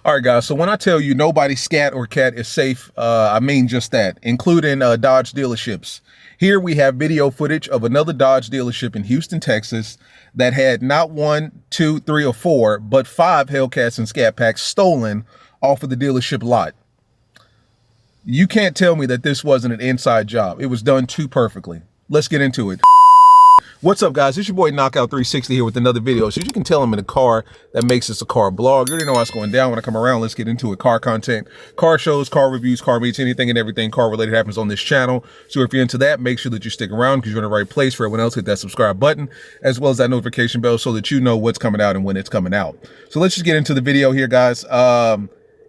All right, guys. So when I tell you nobody scat or cat is safe, I mean just that, including Dodge dealerships. Here we have video footage of another Dodge dealership in Houston, Texas, that had not 1, 2, 3, or 4, but 5 Hellcats and ScatPacks stolen off of the dealership lot. You can't tell me that this wasn't an inside job. It was done too perfectly. Let's get into it. What's up, guys? It's your boy Knockout 360 here with another video. So as you can tell, I'm in a car that makes this a car blog. You already know what's going down when I come around. Let's get into it. Car content, car shows, car reviews, car meets, anything and everything car related happens on this channel. So if you're into that, make sure that you stick around because you're in the right place. For everyone else, hit that subscribe button as well as that notification bell so that you know what's coming out and when it's coming out. So let's just get into the video here, guys.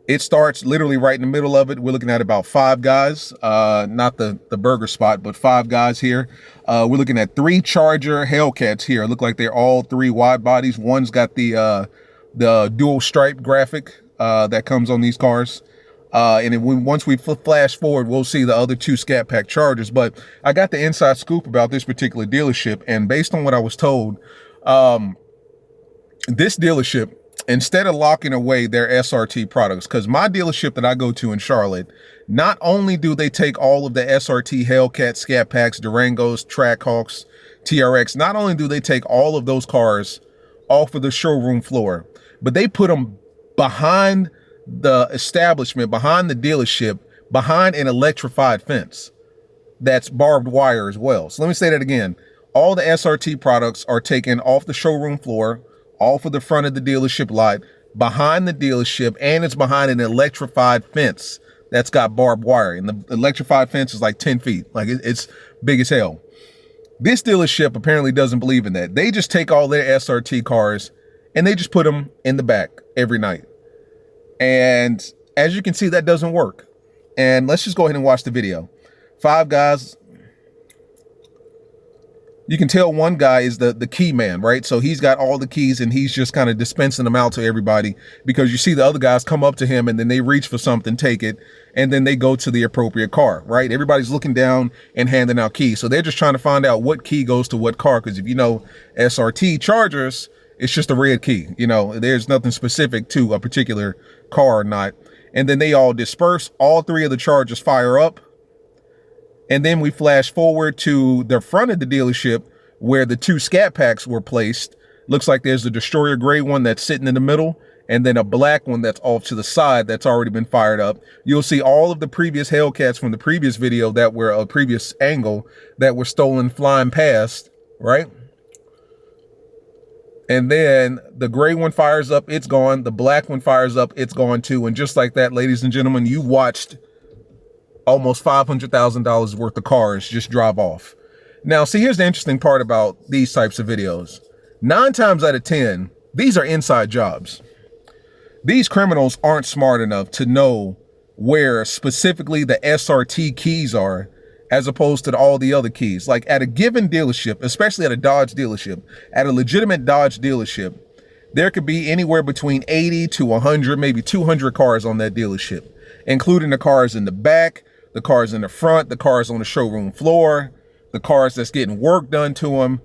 It starts literally right in the middle of it. We're looking at about 5 guys, not the burger spot, but 5 guys here. We're looking at 3 Charger Hellcats here. Look like they're all 3 wide bodies. One's got the dual stripe graphic that comes on these cars. And then once we flash forward, we'll see the other 2 ScatPack Chargers. But I got the inside scoop about this particular dealership. And based on what I was told, this dealership, instead of locking away their SRT products, because my dealership that I go to in Charlotte, not only do they take all of the SRT Hellcats, ScatPacks, Durangos, Trackhawks, TRX, not only do they take all of those cars off of the showroom floor, but they put them behind the establishment, behind the dealership, behind an electrified fence that's barbed wire as well. So let me say that again. All the SRT products are taken off the showroom floor, off of the front of the dealership lot, behind the dealership, and it's behind an electrified fence that's got barbed wire. And the electrified fence is like 10 feet. Like it's big as hell. This dealership apparently doesn't believe in that. They just take all their SRT cars and they just put them in the back every night. And as you can see, that doesn't work. And let's just go ahead and watch the video. 5 guys. You can tell one guy is the key man, right? So he's got all the keys and he's just kind of dispensing them out to everybody, because you see the other guys come up to him and then they reach for something, take it, and then they go to the appropriate car, right? Everybody's looking down and handing out keys. So they're just trying to find out what key goes to what car. Because if you know SRT Chargers, it's just a red key. You know, there's nothing specific to a particular car or not. And then they all disperse. All 3 of the Chargers fire up. And then we flash forward to the front of the dealership where the 2 ScatPacks were placed. Looks like there's a Destroyer gray one that's sitting in the middle, and then a black one that's off to the side that's already been fired up. You'll see all of the previous Hellcats from the previous video that were a previous angle that were stolen flying past, right? And then the gray one fires up, it's gone. The black one fires up, it's gone too. And just like that, ladies and gentlemen, you watched almost $500,000 worth of cars just drive off. Now, see, here's the interesting part about these types of videos. 9 times out of 10, these are inside jobs. These criminals aren't smart enough to know where specifically the SRT keys are, as opposed to all the other keys. Like at a given dealership, especially at a Dodge dealership, at a legitimate Dodge dealership, there could be anywhere between 80 to 100, maybe 200 cars on that dealership, including the cars in the back, the cars in the front, the cars on the showroom floor, the cars that's getting work done to them,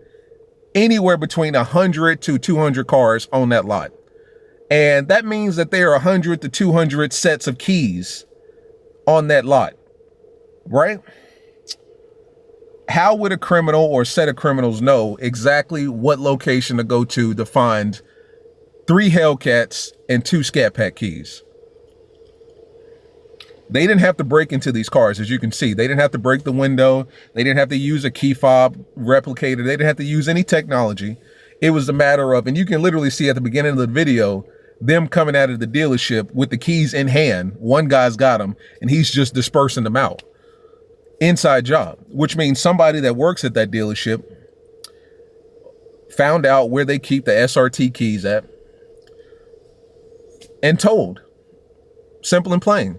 anywhere between 100 to 200 cars on that lot. And that means that there are 100 to 200 sets of keys on that lot, right? How would a criminal or set of criminals know exactly what location to go to find 3 Hellcats and 2 ScatPack keys? They didn't have to break into these cars, as you can see. They didn't have to break the window. They didn't have to use a key fob replicator. They didn't have to use any technology. It was a matter of, and you can literally see at the beginning of the video, them coming out of the dealership with the keys in hand. One guy's got them, and he's just dispersing them out. Inside job, which means somebody that works at that dealership found out where they keep the SRT keys at and told. Simple and plain.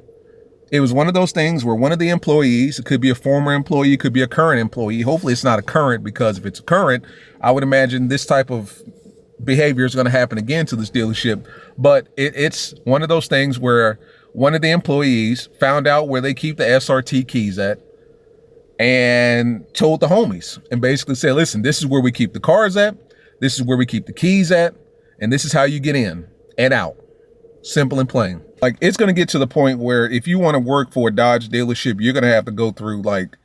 It was one of those things where one of the employees, it could be a former employee, it could be a current employee. Hopefully it's not a current, because if it's a current, I would imagine this type of behavior is going to happen again to this dealership. But it's one of those things where one of the employees found out where they keep the SRT keys at and told the homies and basically said, listen, this is where we keep the cars at. This is where we keep the keys at. And this is how you get in and out. Simple and plain. Like, it's going to get to the point where if you want to work for a Dodge dealership, you're going to have to go through like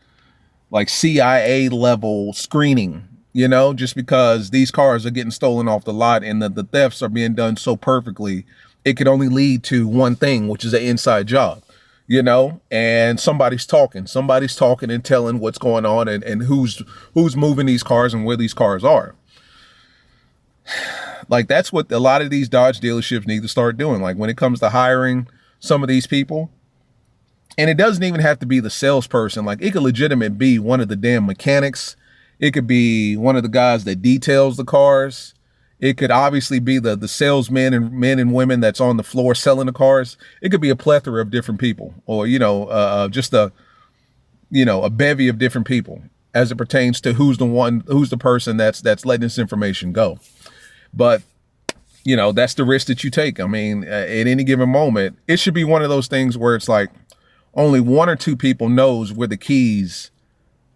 CIA level screening, you know, just because these cars are getting stolen off the lot and the thefts are being done so perfectly. It could only lead to one thing, which is an inside job, you know, and somebody's talking and telling what's going on and who's moving these cars and where these cars are. Like, that's what a lot of these Dodge dealerships need to start doing. Like, when it comes to hiring some of these people, and it doesn't even have to be the salesperson. Like, it could legitimately be one of the damn mechanics. It could be one of the guys that details the cars. It could obviously be the salesmen and men and women that's on the floor selling the cars. It could be a plethora of different people, or, you know, just a bevy of different people as it pertains to who's the person that's letting this information go. But, you know, that's the risk that you take. I mean, at any given moment, it should be one of those things where it's like only one or two people knows where the keys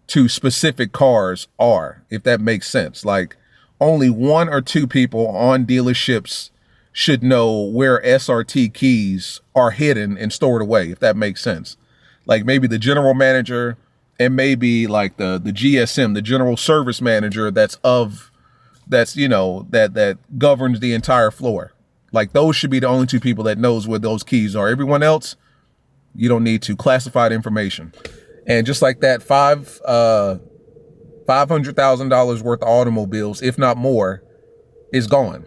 to specific cars are, if that makes sense. Like, only one or two people on dealerships should know where SRT keys are hidden and stored away, if that makes sense. Like, maybe the general manager and maybe like the GSM, the general service manager that governs the entire floor. Like, those should be the only two people that knows where those keys are. Everyone else, you don't need to. Classified information. And just like that, $500,000 worth of automobiles, if not more, is gone.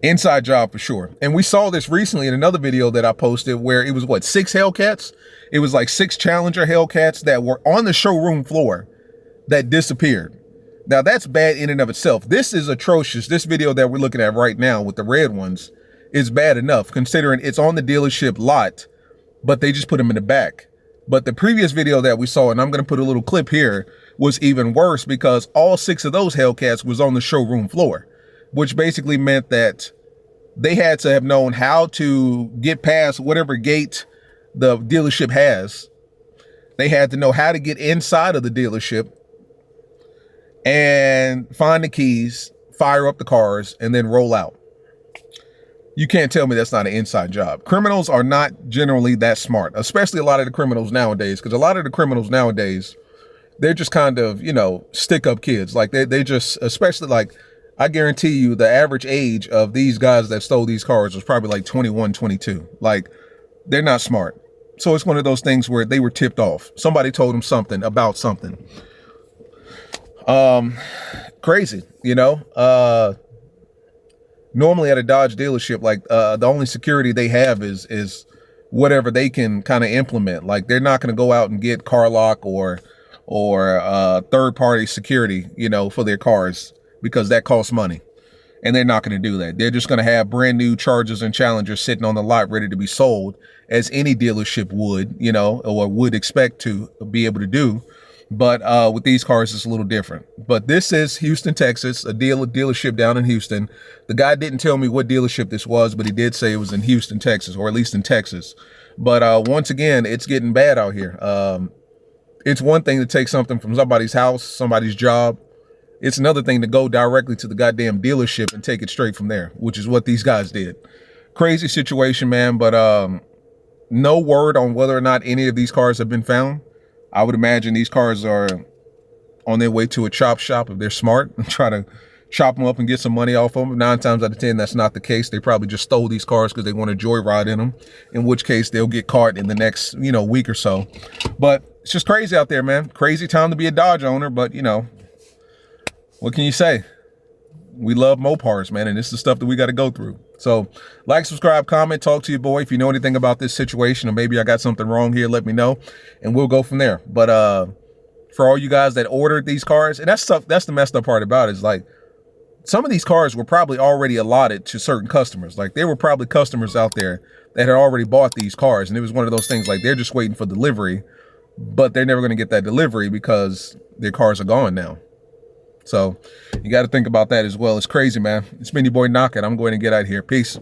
Inside job for sure. And we saw this recently in another video that I posted where it was 6 Hellcats? It was like 6 Challenger Hellcats that were on the showroom floor that disappeared. Now, that's bad in and of itself. This is atrocious. This video that we're looking at right now with the red ones is bad enough, considering it's on the dealership lot, but they just put them in the back. But the previous video that we saw, and I'm going to put a little clip here, was even worse because all 6 of those Hellcats was on the showroom floor, which basically meant that they had to have known how to get past whatever gate the dealership has. They had to know how to get inside of the dealership and find the keys, fire up the cars, and then roll out. You can't tell me that's not an inside job. Criminals are not generally that smart, especially a lot of the criminals nowadays, because a lot of the criminals nowadays, they're just kind of, you know, stick-up kids. Like, they just, especially, like, I guarantee you the average age of these guys that stole these cars was probably like 21, 22. Like, they're not smart. So it's one of those things where they were tipped off. Somebody told them something about something. Crazy, you know. Normally at a Dodge dealership, like, the only security they have is whatever they can kind of implement. Like, they're not going to go out and get CarLock or third-party security, you know, for their cars, because that costs money. And they're not going to do that. They're just going to have brand new Chargers and Challengers sitting on the lot ready to be sold, as any dealership would, you know, or would expect to be able to do. But with these cars, it's a little different. But this is Houston, Texas, a dealership down in Houston. The guy didn't tell me what dealership this was, but he did say it was in Houston, Texas, or at least in Texas. But once again, it's getting bad out here. It's one thing to take something from somebody's house, somebody's job. It's another thing to go directly to the goddamn dealership and take it straight from there, which is what these guys did. Crazy situation, man. But no word on whether or not any of these cars have been found. I would imagine these cars are on their way to a chop shop if they're smart and try to chop them up and get some money off of them. 9 times out of 10, that's not the case. They probably just stole these cars because they want to joyride in them, in which case they'll get caught in the next, you know, week or so. But it's just crazy out there, man. Crazy time to be a Dodge owner, but, you know, what can you say? We love Mopars, man, and this is the stuff that we got to go through. So like, subscribe, comment, talk to your boy. If you know anything about this situation, or maybe I got something wrong here, let me know, and we'll go from there. But for all you guys that ordered these cars, and that's the messed up part about it, is like, some of these cars were probably already allotted to certain customers. Like, there were probably customers out there that had already bought these cars, and it was one of those things like they're just waiting for delivery, but they're never going to get that delivery because their cars are gone now. So you got to think about that as well. It's crazy, man. It's been your boy Knockett. I'm going to get out of here. Peace.